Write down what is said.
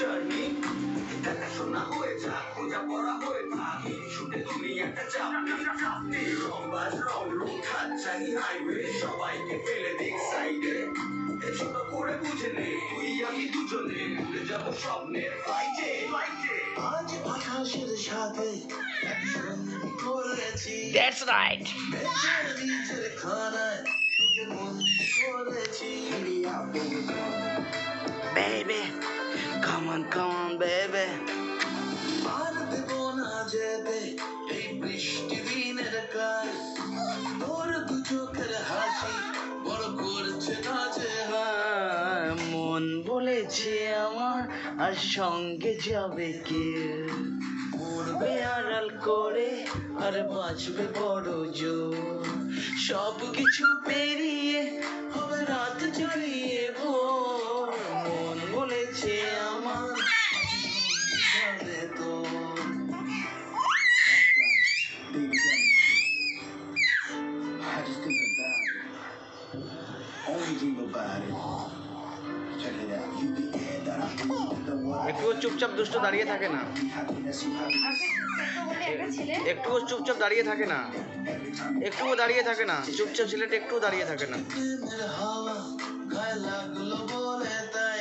Journey দেখাশোনা হয়ে যা খোঁজা পড়া হয়ে থাক শুটে দুনিয়াটা চাপনি রংবাজ রং খাচ্ছানি হাইওয়ে সবাইকে ফেলে দিক সাইডে ছোট করে বুঝে নে তুই আমি দুজনে উড়ে যাবো স্বপ্নের ফ্লাইটে আজ আকাশের সাথে একসঙ্গে করেছি দ্যাটস রাইট নিজের খানায় তোকে মন করেছি বেবি কাম অন বেবি আর দেব না যেতে এই বৃষ্টি দিনের কাজ তোর দু চোখের হাসি বড় করছে না যে মন বলেছে আমার আর সঙ্গে যাবে কে মরবে আড়াল করে আর বাঁচবে বড় জোর সব কিছু পেরিয়ে হবে রাত জড়িয়ে ভোর মন বলেছে আমার যাবে তোর I just think about it. Only dream about it. Check it out. You the air that I breathe, the one I একটুও চুপচাপ দুষ্ট দাঁড়িয়ে থাকে না happiness you happiness. একটুও চুপচাপ দাঁড়িয়ে থাকে না একটুও দাঁড়িয়ে থাকে না চুপচাপ ছেলেটা একটুও দাঁড়িয়ে থাকে না প্রেমের হাওয়া গায়ে লাগলো বলে তাই